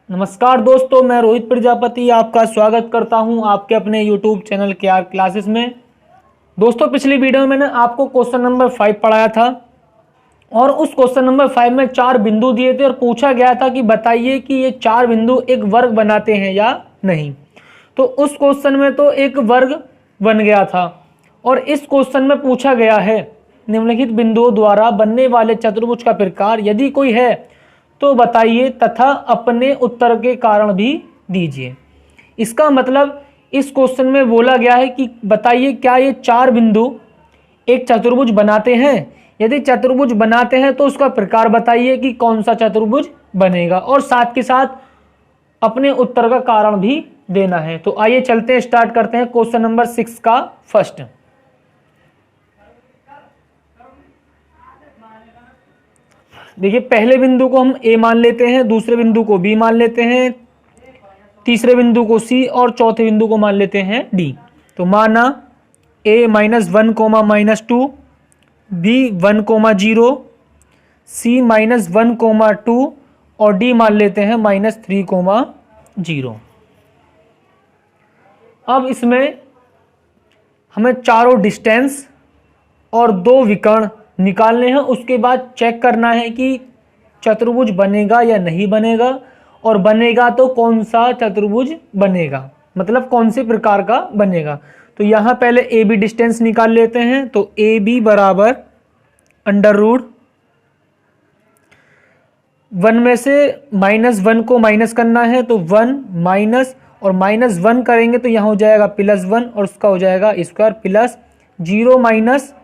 नमस्कार दोस्तों, मैं रोहित प्रजापति आपका स्वागत करता हूं आपके अपने YouTube चैनल KR क्लासेस में। दोस्तों, पिछली वीडियो में मैंने आपको क्वेश्चन नंबर 5 पढ़ाया था और उस क्वेश्चन नंबर 5 में 4 बिंदु दिए थे और पूछा गया था कि बताइए कि ये 4 बिंदु एक वर्ग बनाते हैं या नहीं। तो उस क्वेश्चन में तो एक वर्ग बन गया था और इस क्वेश्चन में पूछा गया है निम्नलिखित बिंदुओं द्वारा बनने वाले चतुर्भुज का प्रकार यदि कोई है तो बताइए तथा अपने उत्तर के कारण भी दीजिए। इसका मतलब इस क्वेश्चन में बोला गया है कि बताइए क्या ये 4 बिंदु एक चतुर्भुज बनाते हैं। यदि चतुर्भुज बनाते हैं तो उसका प्रकार बताइए कि कौन सा चतुर्भुज बनेगा और साथ के साथ अपने उत्तर का कारण भी देना है। तो आइए चलते हैं, स्टार्ट करते हैं क्वेश्चन नंबर 6 का फर्स्ट। देखिए, पहले बिंदु को हम A मान लेते हैं, दूसरे बिंदु को B मान लेते हैं, तीसरे बिंदु को C और चौथे बिंदु को मान लेते हैं D। तो माना A -1, -2, B 1, 0, C -1, 2 और D मान लेते हैं -3, 0। अब इसमें हमें चारों डिस्टेंस और 2 विकर्ण निकालने हैं। उसके बाद चेक करना है कि चतुर्भुज बनेगा या नहीं बनेगा और बनेगा तो कौन सा चतुर्भुज बनेगा, मतलब कौन से प्रकार का बनेगा। तो यहाँ पहले ए बी डिस्टेंस निकाल लेते हैं। तो ए बी बराबर √1 में से -1 को माइनस करना है तो 1 माइनस और -1 करेंगे तो यहाँ हो जाएगा +1 और उसका हो जाएगा स्क्वायर प्लस 0 माइनस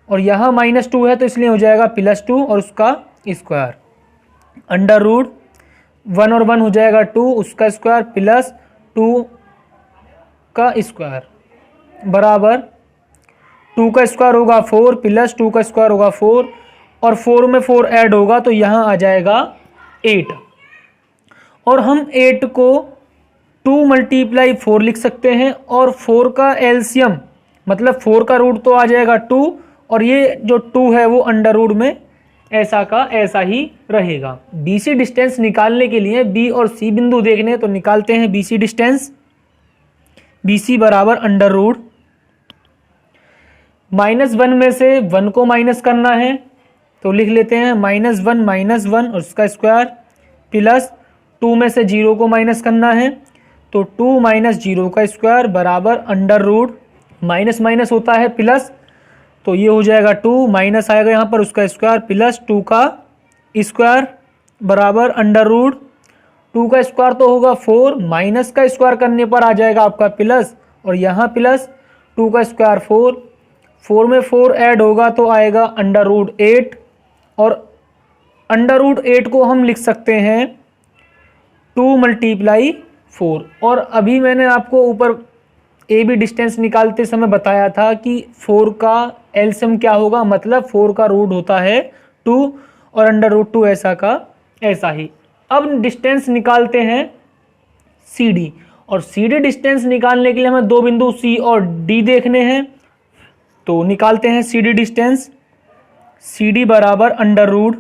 और यहाँ -2 है तो इसलिए हो जाएगा +2 और उसका स्क्वायर √1 और 1 हो जाएगा 2 उसका स्क्वायर प्लस 2 का स्क्वायर बराबर 2 का स्क्वायर होगा 4 प्लस 2 का स्क्वायर होगा 4 और 4 में 4 ऐड होगा तो यहाँ आ जाएगा 8। और हम 8 को 2 × 4 लिख सकते हैं और 4 का एलसीएम मतलब 4 का रूट तो आ जाएगा 2 और ये जो 2 है वो √ में ऐसा का ऐसा ही रहेगा। BC डिस्टेंस निकालने के लिए B और C बिंदु देखने तो निकालते हैं BC डिस्टेंस। BC बराबर √, -1 में से 1 को माइनस करना है तो लिख लेते हैं -1 और उसका स्क्वायर प्लस 2 में से 0 को माइनस करना है तो 2 - 0 का स्क्वायर बराबर √, माइनस माइनस होता है प्लस तो ये हो जाएगा 2 माइनस आएगा यहाँ पर उसका स्क्वायर प्लस 2 का स्क्वायर बराबर √, 2 का स्क्वायर तो होगा 4 माइनस का स्क्वायर करने पर आ जाएगा आपका प्लस और यहाँ प्लस 2 का स्क्वायर 4 में 4 ऐड होगा तो आएगा √8 और √8 को हम लिख सकते हैं 2 × 4। और अभी मैंने आपको ऊपर ए बी डिस्टेंस निकालते समय बताया था कि 4 का एलसीएम क्या होगा, मतलब 4 का रूट होता है 2 और √2 ऐसा का ऐसा ही। अब डिस्टेंस निकालते हैं CD और CD डिस्टेंस निकालने के लिए हमें 2 बिंदु C और D देखने हैं तो निकालते हैं CD डिस्टेंस। CD बराबर √,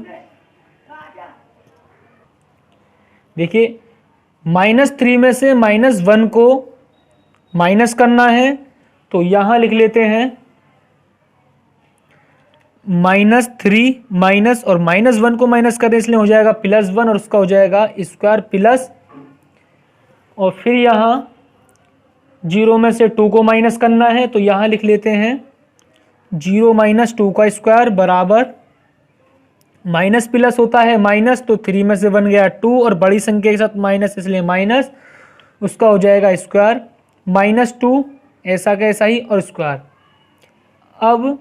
देखिए -3 में से -1 को माइनस करना है तो यहां लिख लेते हैं -3 माइनस और -1 को माइनस करें इसलिए हो जाएगा +1 और उसका हो जाएगा स्क्वायर प्लस और फिर यहाँ 0 में से 2 को माइनस करना है तो यहाँ लिख लेते हैं 0 - 2 का स्क्वायर बराबर माइनस प्लस होता है माइनस तो 3 में से बन गया 2 और बड़ी संख्या के साथ माइनस इसलिए माइनस उसका हो जाएगा स्क्वायर -2 ऐसा का ऐसा ही और स्क्वायर। अब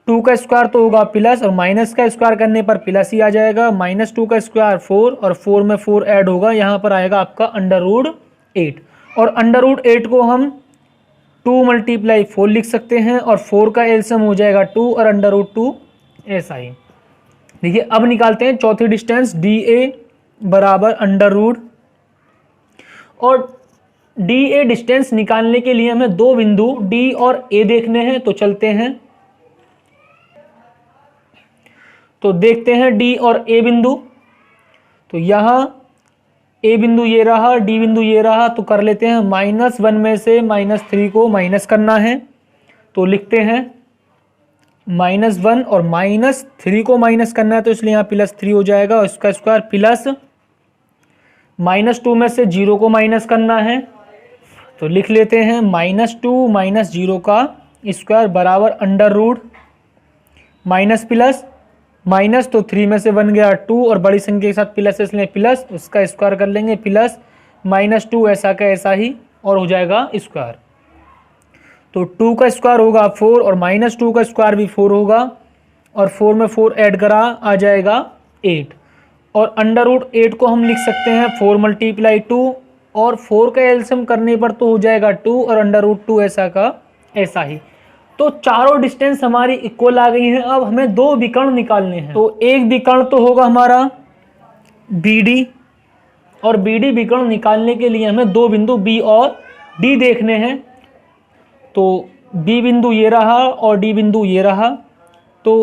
2 का स्क्वायर तो होगा प्लस और माइनस का स्क्वायर करने पर प्लस ही आ जाएगा -2 का स्क्वायर 4 और 4 में 4 ऐड होगा यहाँ पर आएगा आपका √8 और √8 को हम 2 × 4 लिख सकते हैं और 4 का एलसीएम हो जाएगा 2 और √2 ऐसा ही। देखिए अब निकालते हैं चौथी डिस्टेंस DA बराबर √ और DA डिस्टेंस निकालने के लिए हमें 2 बिंदु D और A देखने हैं तो चलते हैं तो देखते हैं D और A बिंदु। तो यहाँ ए बिंदु ये रहा, डी बिंदु ये रहा, तो कर लेते हैं -1 में से -3 को माइनस करना है। तो लिखते हैं -1 और -3 को माइनस करना है, तो इसलिए यहाँ +3 हो जाएगा और इसका स्क्वायर प्लस -2 में से 0 को माइनस करना है, तो लिख लेते हैं -2 - 0 का स्क्वायर बराबर under root minus plus minus, तो 3 में से बन गया 2 और बड़ी संख्या के साथ प्लस है इसलिए प्लस, उसका स्क्वायर कर लेंगे प्लस -2 ऐसा का ऐसा ही और हो जाएगा स्क्वायर। तो 2 का स्क्वायर होगा 4 और -2 का स्क्वायर भी 4 होगा और 4 में 4 ऐड करा आ जाएगा 8 और अंडर रूट 8 को हम लिख सकते हैं 4 × 2 और 4 का एलसीएम करने पर तो हो जाएगा 2 और अंडर रूट 2 ऐसा का ऐसा ही। तो चारों डिस्टेंस हमारी इक्वल आ गई हैं। अब हमें दो विकर्ण निकालने हैं। तो एक विकर्ण तो होगा हमारा BD और BD विकर्ण निकालने के लिए हमें दो बिंदु B और D देखने हैं। तो B बिंदु ये रहा और D बिंदु ये रहा। तो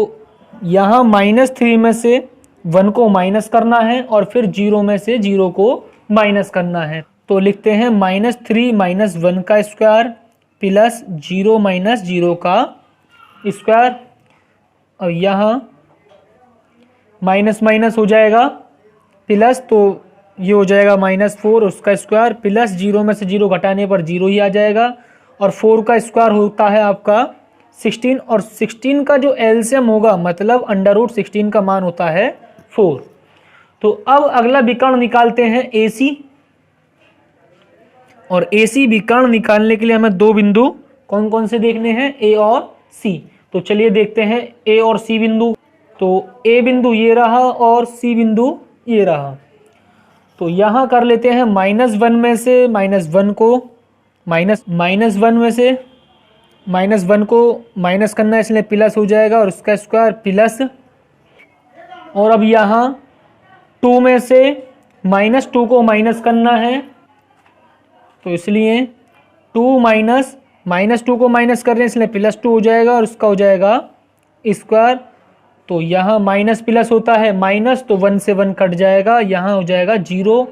यहाँ -3 में से 1 को माइनस करना है और फिर 0 में से 0 को माइनस करना है। तो लिखते हैं -3 - 1 का स्क्वायर प्लस 0 - 0 का स्क्वायर और यहाँ माइनस माइनस हो जाएगा प्लस, तो ये हो जाएगा -4 उसका स्क्वायर प्लस 0 में से 0 घटाने पर 0 ही आ जाएगा और 4 का स्क्वायर होता है आपका 16 और 16 का जो एलसीएम होगा मतलब अंडर रूट 16 का मान होता है 4। तो अब अगला विकर्ण निकालते हैं AC और AC विकर्ण निकालने के लिए हमें दो बिंदु कौन कौन से देखने हैं A और C। तो चलिए देखते हैं A और C बिंदु। तो A बिंदु ये रहा और C बिंदु ये रहा। तो यहाँ कर लेते हैं -1 में से -1 को -1 में से -1 को माइनस करना है इसलिए प्लस हो जाएगा और उसका स्क्वायर प्लस, और अब यहाँ 2 में से -2 को माइनस करना है तो इसलिए 2 -2 को माइनस कर रहे हैं इसलिए +2 हो जाएगा और उसका हो जाएगा स्क्वायर। तो यहाँ माइनस प्लस होता है माइनस, तो 1 से 1 कट जाएगा, यहाँ हो जाएगा 0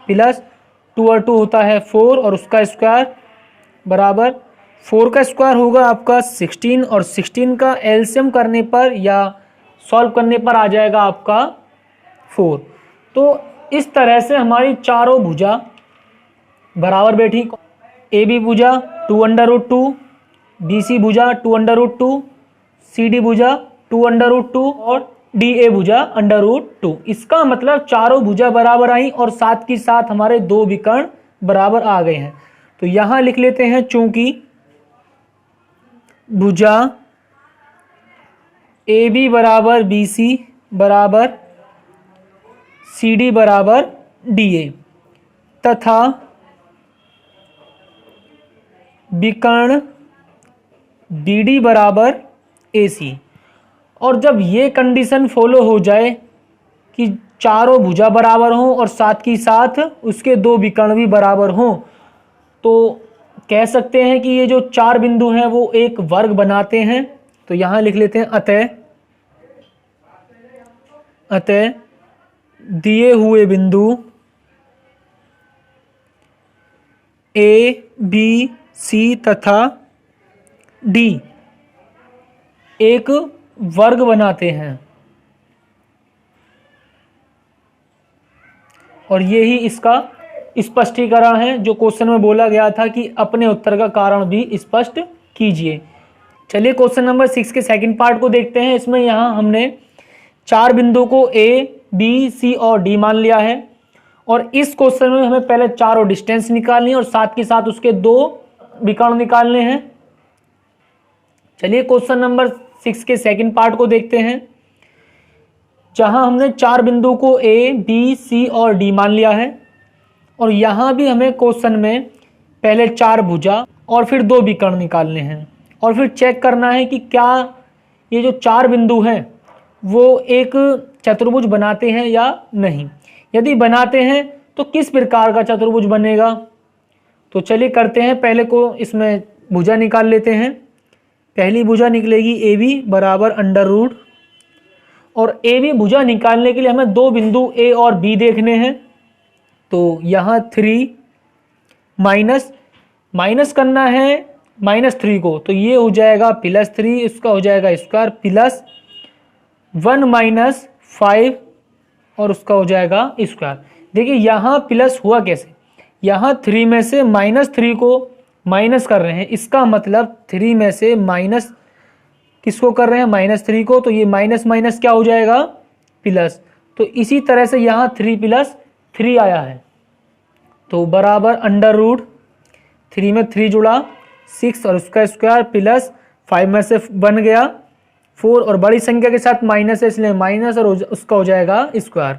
प्लस 2 और 2 होता है 4 और उसका स्क्वायर बराबर 4 का स्क्वायर होगा आपका 16 और 16 का एलसीएम करने पर या सॉल्व करने पर आ जाएगा आपका 4। तो इस तरह से हमारी चारों भुजा बराबर बैठी। AB भुजा 2√2, BC भुजा 2√2, CD भुजा 2√2 और DA भुजा √2। इसका मतलब चारों भुजा बराबर आई और साथ ही साथ हमारे दो विकर्ण बराबर आ गए हैं। तो यहां लिख लेते हैं चूंकि भुजा AB बराबर BC बराबर CD बराबर DA तथा विकर्ण BD बराबर AC। और जब ये कंडीशन फॉलो हो जाए कि चारों भुजा बराबर हों और साथ ही साथ उसके दो विकर्ण भी बराबर हों, तो कह सकते हैं कि ये जो चार बिंदु हैं वो एक वर्ग बनाते हैं। तो यहाँ लिख लेते हैं अतः दिए हुए बिंदु A, B, C तथा D एक वर्ग बनाते हैं और यही इसका स्पष्टीकरण है जो क्वेश्चन में बोला गया था कि अपने उत्तर का कारण भी स्पष्ट कीजिए। चलिए क्वेश्चन नंबर 6 के सेकंड पार्ट को देखते हैं। इसमें यहाँ हमने चार बिंदु को A, B, C और D मान लिया है और इस क्वेश्चन में हमें पहले चारों डिस्टेंस निकालनी है और साथ ही साथ उसके दो विकर्ण निकालने हैं। चलिए क्वेश्चन नंबर 6 के सेकंड पार्ट को देखते हैं जहां हमने चार बिंदु को A, B, C और D मान लिया है और यहां भी हमें क्वेश्चन में पहले चार भुजा और फिर दो विकर्ण निकालने हैं और फिर चेक करना है कि क्या ये जो चार बिंदु हैं वो एक चतुर्भुज बनाते हैं या नहीं। यदि बनाते हैं तो किस प्रकार का चतुर्भुज बनेगा। तो चलिए करते हैं, पहले को इसमें भुजा निकाल लेते हैं। पहली भुजा निकलेगी AB बराबर √ और AB भुजा निकालने के लिए हमें दो बिंदु A और B देखने हैं। तो यहाँ 3 माइनस करना है -3 को, तो ये हो जाएगा +3, इसका हो जाएगा स्क्वायर प्लस 1 - 5 और उसका हो जाएगा स्क्वायर। देखिए यहाँ प्लस हुआ कैसे, यहाँ 3 में से -3 को माइनस कर रहे हैं, इसका मतलब 3 में से माइनस किसको कर रहे हैं, -3 को, तो ये माइनस माइनस क्या हो जाएगा प्लस। तो इसी तरह से यहाँ 3 + 3 आया है, तो बराबर √3 में 3 जुड़ा 6 और उसका स्क्वायर प्लस 5 में से 1 गया 4 और बड़ी संख्या के साथ माइनस है इसलिए माइनस और उसका हो जाएगा स्क्वायर।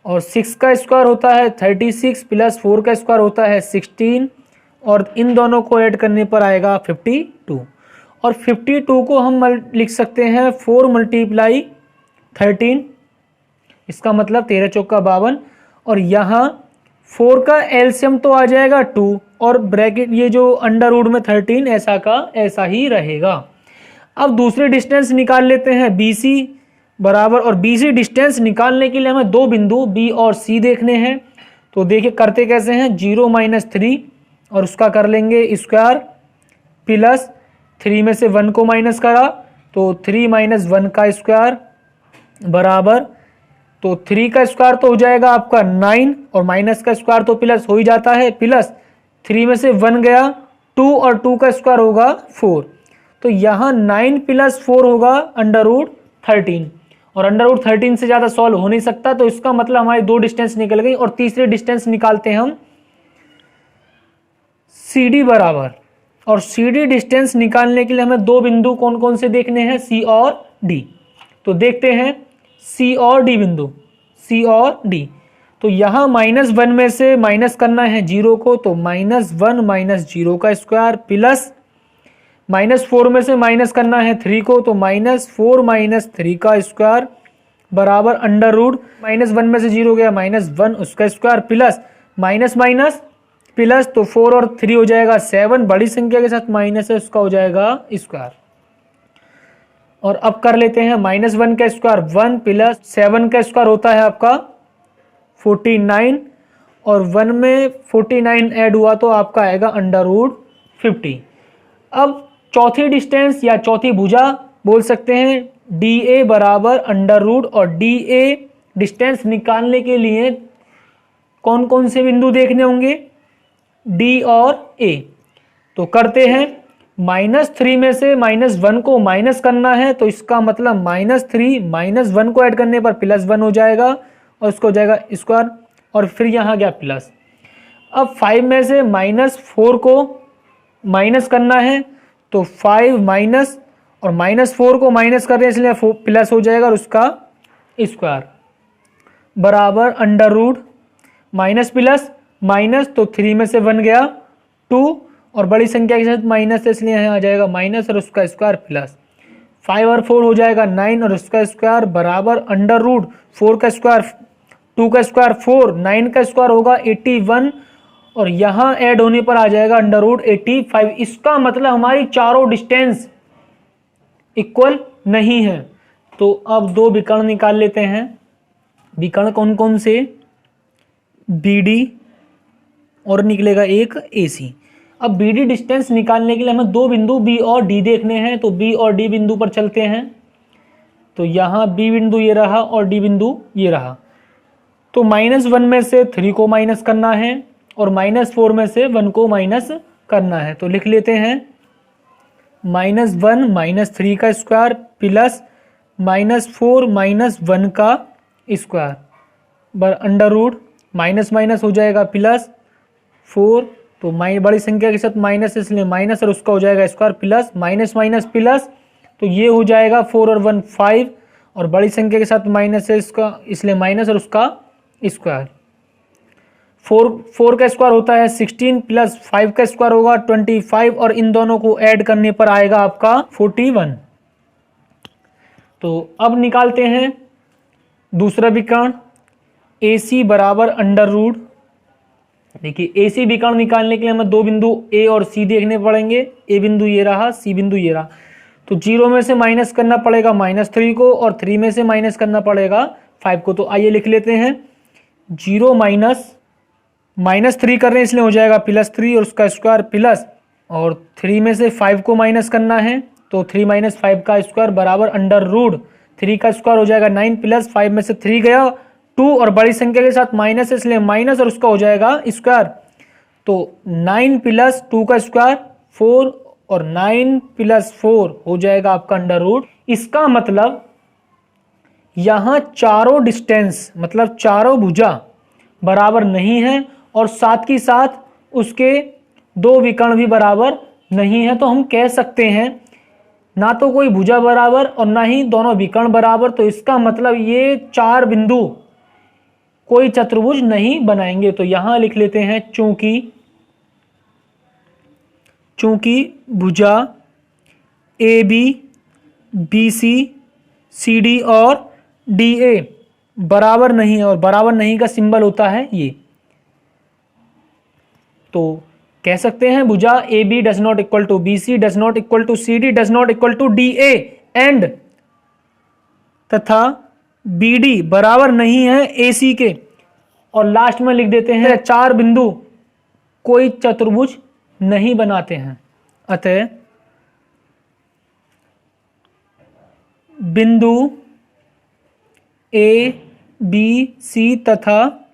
और 6 का स्क्वायर होता है 36 प्लस 4 का स्क्वायर होता है 16 और इन दोनों को ऐड करने पर आएगा 52। और 52 को हम लिख सकते हैं 4 × 13, इसका मतलब 13 चौका 52 और यहाँ 4 का एलसीएम तो आ जाएगा 2 और ब्रैकेट ये जो अंडर रूट में 13 ऐसा का ऐसा ही रहेगा। अब दूसरी डिस्टेंस निकाल लेते हैं BC बराबर, और BC डिस्टेंस निकालने के लिए हमें दो बिंदु B और C देखने हैं। तो देखिए करते कैसे हैं, 0 - 3 और उसका कर लेंगे स्क्वायर प्लस 3 में से 1 को माइनस करा तो 3 - 1 का स्क्वायर बराबर, तो 3 का स्क्वायर तो हो जाएगा आपका 9 और माइनस का स्क्वायर तो प्लस हो ही जाता है, प्लस 3 में से 1 गया 2 और 2 का स्क्वायर होगा 4। तो यहाँ 9 + 4 होगा √13 और √13 से ज़्यादा सॉल्व हो नहीं सकता, तो इसका मतलब हमारी दो डिस्टेंस निकल गई। और तीसरी डिस्टेंस निकालते हैं हम CD बराबर, और CD डिस्टेंस निकालने के लिए हमें दो बिंदु कौन कौन से देखने हैं, C और D। तो देखते हैं C और D बिंदु, C और D। तो यहाँ -1 में से माइनस करना है 0 को, तो -1 - 0 का स्क्वायर प्लस -4 में से माइनस करना है 3 को, तो -4 - 3 का स्क्वायर बराबर अंडर रूट -1 में से 0 गया -1 उसका square plus minus minus plus, तो 4 और 3 हो जाएगा 7, बड़ी संख्या के साथ माइनस है उसका हो जाएगा स्क्वायर। और अब कर लेते हैं -1 का स्क्वायर 1 प्लस 7 का स्क्वायर होता है आपका 49 और 1 में 49 ऐड हुआ तो आपका आएगा √50। अब चौथी डिस्टेंस या चौथी भुजा बोल सकते हैं DA बराबर अंडर रूट, और DA डिस्टेंस निकालने के लिए कौन कौन से बिंदु देखने होंगे, D और A। तो करते हैं -3 में से -1 को माइनस करना है, तो इसका मतलब -3 - 1 को ऐड करने पर +1 हो जाएगा और उसको हो जाएगा स्क्वायर और फिर यहाँ गया प्लस। अब 5 में से -4 को माइनस करना है, तो 5 माइनस और -4 को माइनस कर रहे हैं इसलिए प्लस हो जाएगा और उसका स्क्वायर बराबर under root minus plus minus, तो 3 में से 1 गया 2 और बड़ी संख्या के साथ माइनस है इसलिए यहाँ आ जाएगा माइनस और उसका स्क्वायर प्लस 5 और 4 हो जाएगा 9 और उसका स्क्वायर बराबर अंडर रूट 4 का स्क्वायर 2 का स्क्वायर 4, 9 का स्क्वायर होगा 81 और यहाँ ऐड होने पर आ जाएगा √85। इसका मतलब हमारी चारों डिस्टेंस इक्वल नहीं है। तो अब दो विकर्ण निकाल लेते हैं। विकर्ण कौन कौन से, BD और निकलेगा एक AC। अब BD डिस्टेंस निकालने के लिए हमें दो बिंदु B और D देखने हैं, तो B और D बिंदु पर चलते हैं। तो यहाँ B बिंदु ये रहा और D बिंदु ये रहा। तो -1 में से 3 को माइनस करना है और -4 में से 1 को माइनस करना है। तो लिख लेते हैं -1 - 3 का स्क्वायर प्लस -4 - 1 का square under root minus minus हो जाएगा प्लस 4, तो बड़ी संख्या के साथ माइनस इसलिए माइनस और उसका हो जाएगा square plus minus minus plus, तो ये हो जाएगा 4 और 1 5 और बड़ी संख्या के साथ माइनस है इसका इसलिए माइनस और उसका स्क्वायर 4 का स्क्वायर होता है 16 प्लस 5 का स्क्वायर होगा 25 और इन दोनों को ऐड करने पर आएगा आपका 41। तो अब निकालते हैं दूसरा विकर्ण AC बराबर अंडर रूट। देखिए AC विकर्ण निकालने के लिए हमें दो बिंदु A और C देखने पड़ेंगे। A बिंदु ये रहा, C बिंदु ये रहा। तो 0 में से माइनस करना पड़ेगा -3 को और 3 में से माइनस करना पड़ेगा 5 को। तो आइए लिख लेते हैं 0 - -3 कर रहे हैं इसलिए हो जाएगा +3 और उसका स्क्वायर प्लस, और 3 में से 5 को माइनस करना है तो 3 - 5 का स्क्वायर बराबर √3 का स्क्वायर हो जाएगा 9 प्लस 5 में से 3 गया 2 और बड़ी संख्या के साथ माइनस है इसलिए माइनस और उसका हो जाएगा स्क्वायर। तो 9 प्लस 2 का स्क्वायर 4 और 9 प्लस 4 हो जाएगा आपका √। इसका मतलब यहां चारों डिस्टेंस मतलब चारों भुजा बराबर नहीं है और साथ ही साथ उसके दो विकर्ण भी बराबर नहीं है। तो हम कह सकते हैं ना तो कोई भुजा बराबर और ना ही दोनों विकर्ण बराबर, तो इसका मतलब ये चार बिंदु कोई चतुर्भुज नहीं बनाएंगे। तो यहां लिख लेते हैं चूंकि भुजा AB, BC, CD और DA बराबर नहीं है, और बराबर नहीं का सिंबल होता है ये, तो कह सकते हैं भुजा AB does not equal to BC does not equal to CD does not equal to DA and तथा BD बराबर नहीं है AC के। और लास्ट में लिख देते हैं चार बिंदु कोई चतुर्भुज नहीं बनाते हैं, अतः बिंदु A, B, C तथा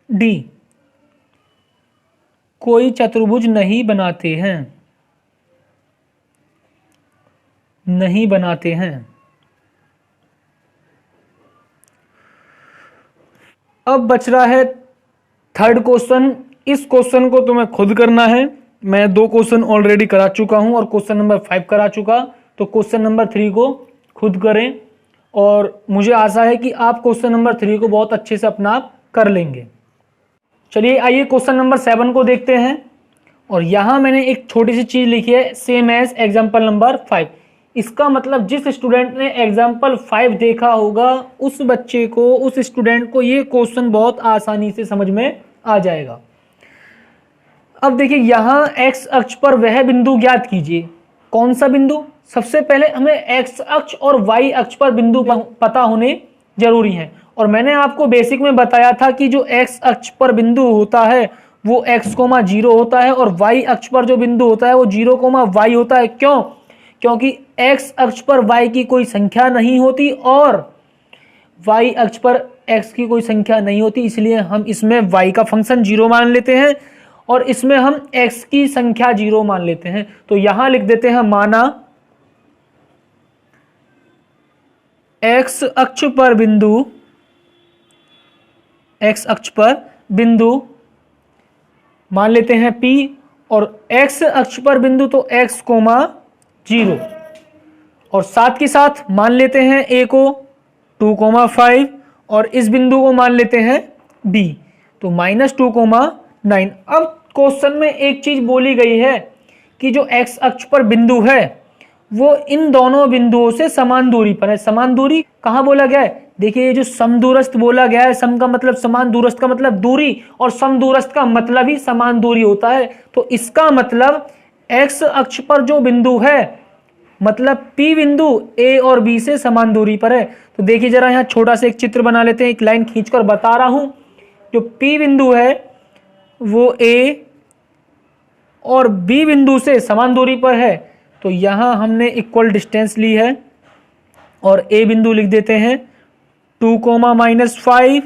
D कोई चतुर्भुज नहीं बनाते हैं। अब बच रहा है थर्ड क्वेश्चन। इस क्वेश्चन को तुम्हें खुद करना है। मैं 2 क्वेश्चन ऑलरेडी करा चुका हूं और क्वेश्चन नंबर 5 करा चुका, तो क्वेश्चन नंबर 3 को खुद करें और मुझे आशा है कि आप क्वेश्चन नंबर 3 को बहुत अच्छे से अपना आप कर लेंगे। चलिए आइए क्वेश्चन नंबर 7 को देखते हैं। और यहां मैंने एक छोटी सी चीज लिखी है, सेम एज एग्जाम्पल नंबर 5। इसका मतलब जिस स्टूडेंट ने एग्जाम्पल 5 देखा होगा उस बच्चे को, उस स्टूडेंट को ये क्वेश्चन बहुत आसानी से समझ में आ जाएगा। अब देखिए यहां एक्स अक्ष पर वह बिंदु ज्ञात कीजिए। कौन सा बिंदु? सबसे पहले हमें एक्स अक्ष और वाई अक्ष पर बिंदु पता होने जरूरी है। और मैंने आपको बेसिक में बताया था कि जो एक्स अक्ष पर बिंदु होता है वो x,0 होता है और y अक्ष पर जो बिंदु होता है वो 0,y होता है। क्यों? क्योंकि x अक्ष पर y की कोई संख्या नहीं होती और y अक्ष पर x की कोई संख्या नहीं होती, इसलिए हम इसमें y का फंक्शन 0 मान लेते हैं और इसमें हम x की संख्या 0 मान लेते हैं। तो यहां लिख देते हैं माना x अक्ष पर बिंदु मान लेते हैं P और x अक्ष पर बिंदु तो x, 0 और साथ के साथ मान लेते हैं A को 2,5 और इस बिंदु को मान लेते हैं B तो -2,9। अब क्वेश्चन में एक चीज बोली गई है कि जो x अक्ष पर बिंदु है वो इन दोनों बिंदुओं से समान दूरी पर है। समान दूरी कहां बोला गया है? देखिए ये जो समदूरस्थ बोला गया है, सम का मतलब समान, दूरस्थ का मतलब दूरी और समदूरस्थ का मतलब ही समान दूरी होता है। तो इसका मतलब x अक्ष पर जो बिंदु है मतलब P बिंदु A और B से समान दूरी पर है। तो देखिए जरा यहाँ छोटा सा एक चित्र बना लेते हैं, एक लाइन खींचकर बता रहा हूं। जो P बिंदु है वो A और B बिंदु से समान दूरी पर है, तो यहां हमने इक्वल डिस्टेंस ली है और A बिंदु लिख देते हैं 2,-5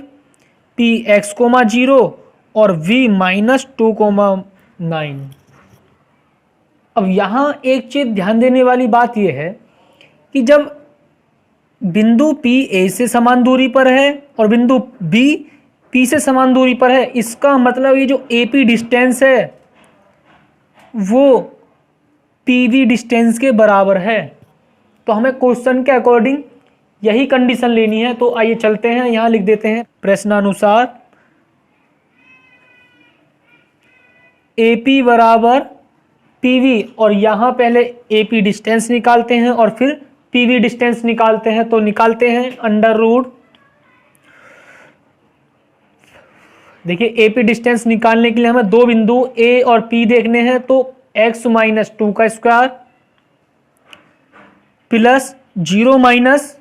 P x,0 और V -2,9। अब यहां एक चीज ध्यान देने वाली बात यह है कि जब बिंदु P A से समान दूरी पर है और बिंदु B P से समान दूरी पर है, इसका मतलब ये जो AP डिस्टेंस है वो PV डिस्टेंस के बराबर है। तो हमें क्वेश्चन के अकॉर्डिंग यही कंडीशन लेनी है। तो आइए चलते हैं, यहां लिख देते हैं प्रश्नानुसार AP बराबर PV और यहां पहले AP डिस्टेंस निकालते हैं और फिर PV डिस्टेंस निकालते हैं। तो निकालते हैं √। देखिए AP डिस्टेंस निकालने के लिए हमें दो बिंदु A और P देखने हैं, तो x -2 का स्क्वायर प्लस 0 माइनस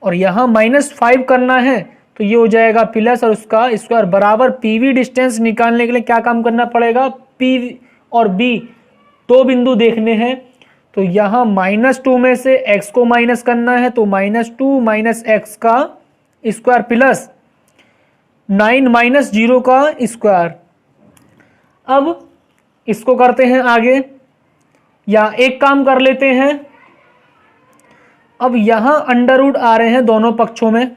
और यहां -5 करना है तो ये हो जाएगा प्लस और उसका स्क्वायर बराबर पीवी डिस्टेंस निकालने के लिए क्या काम करना पड़ेगा, पी और बी दो बिंदु देखने हैं। तो यहाँ -2 में से x को माइनस करना है, तो -2 माइनस एक्स का स्क्वायर प्लस 9 माइनस 0 का स्क्वायर। अब इसको करते हैं आगे, या एक काम कर लेते हैं, अब यहां अंडर रूट आ रहे हैं दोनों पक्षों में,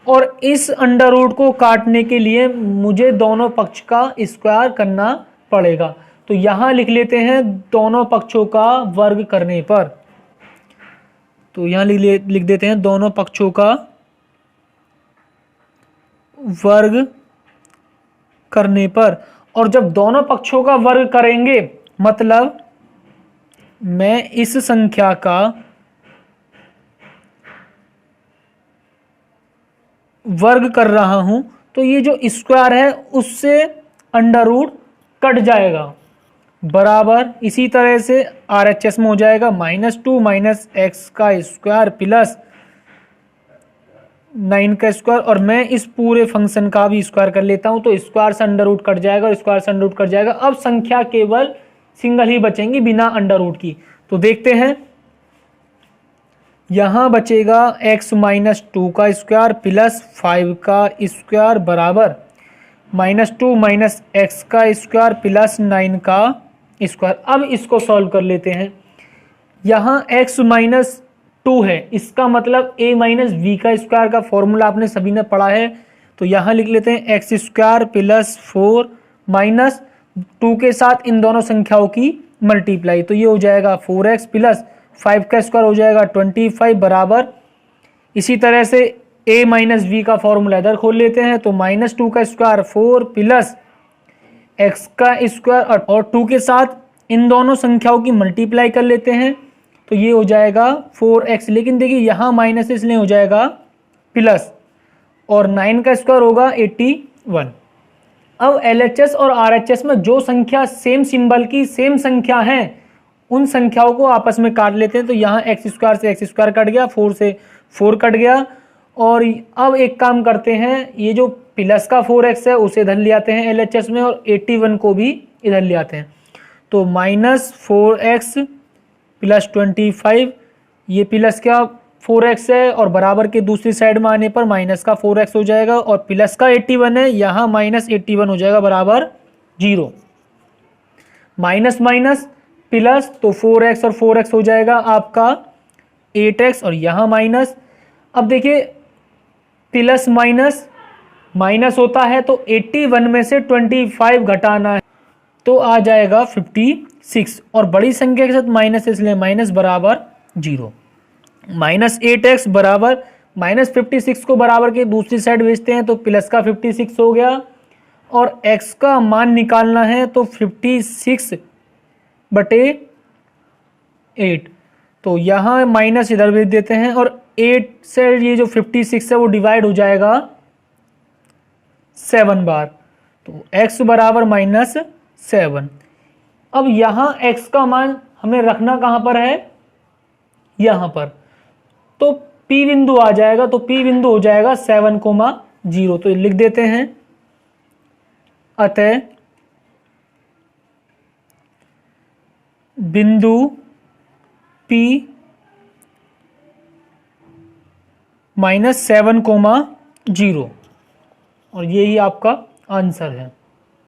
और इस अंडर रूट को काटने के लिए मुझे दोनों पक्ष का स्क्वायर करना पड़ेगा। तो यहां लिख लेते हैं दोनों पक्षों का वर्ग करने पर, तो यहां लिख देते हैं दोनों पक्षों का वर्ग करने पर। और जब दोनों पक्षों का वर्ग करेंगे मतलब मैं इस संख्या का वर्ग कर रहा हूं, तो ये जो स्क्वायर है उससे अंडर रूट कट जाएगा, बराबर इसी तरह से RHS में हो जाएगा -2 माइनस एक्स का स्क्वायर प्लस 9 का स्क्वायर, और मैं इस पूरे फंक्शन का भी स्क्वायर कर लेता हूं, तो स्क्वायर से अंडर रूट कट जाएगा और स्क्वायर से अंडर रूट कट जाएगा। अब संख्या केवल सिंगल ही बचेंगी बिना अंडर रूट की। तो देखते हैं, यहां बचेगा x -2 का स्क्वायर प्लस 5 का स्क्वायर बराबर -2 माइनस एक्स का स्क्वायर प्लस 9 का स्क्वायर। अब इसको सॉल्व कर लेते हैं। यहाँ x -2 है, इसका मतलब a माइनस वी का स्क्वायर का फॉर्मूला आपने सभी ने पढ़ा है। तो यहाँ लिख लेते हैं एक्स स्क्वायर प्लस 4 माइनस 2 के साथ इन दोनों संख्याओं की मल्टीप्लाई, तो ये हो जाएगा 4x प्लस 5 का स्क्वायर हो जाएगा 25 बराबर, इसी तरह से a माइनस वी का फॉर्मूला इधर खोल लेते हैं, तो -2 का स्क्वायर 4 प्लस x का स्क्वायर और 2 के साथ इन दोनों संख्याओं की मल्टीप्लाई कर लेते हैं, तो ये हो जाएगा 4x। लेकिन देखिए यहाँ माइनस इसलिए हो जाएगा प्लस, और 9 का स्क्वायर होगा 81। अब LHS और RHS में जो संख्या सेम सिंबल की सेम संख्या है उन संख्याओं को आपस में काट लेते हैं। तो यहाँ एक्स स्क्वायर से एक्स स्क्वायर कट गया, 4 से 4 कट गया, और अब एक काम करते हैं, ये जो प्लस का 4x है उसे इधर ले आते हैं LHS में, और 81 को भी इधर ले आते हैं। तो -4x प्लस 25, ये प्लस का 4x है और बराबर के दूसरी साइड में आने पर माइनस का 4x हो जाएगा, और प्लस का 81 है, यहाँ -81 हो जाएगा बराबर 0। माइनस माइनस प्लस, तो 4x और 4x हो जाएगा आपका 8x, और यहाँ माइनस। अब देखिए प्लस माइनस माइनस होता है, तो 81 में से 25 घटाना है, तो आ जाएगा 56, और बड़ी संख्या के साथ माइनस इसलिए माइनस बराबर 0। -8x बराबर -56 को बराबर के दूसरी साइड भेजते हैं, तो प्लस का 56 हो गया, और x का मान निकालना है, तो 56/8, तो यहाँ माइनस इधर भेज देते हैं, और 8 से ये जो 56 है वो डिवाइड हो जाएगा 7 बार, तो x बराबर -7। अब यहाँ x का मान हमें रखना कहाँ पर है, यहाँ पर, तो P बिंदु आ जाएगा, तो P बिंदु हो जाएगा 7,0, तो लिख देते हैं, अतः बिंदु P -7,0, और यही आपका आंसर है।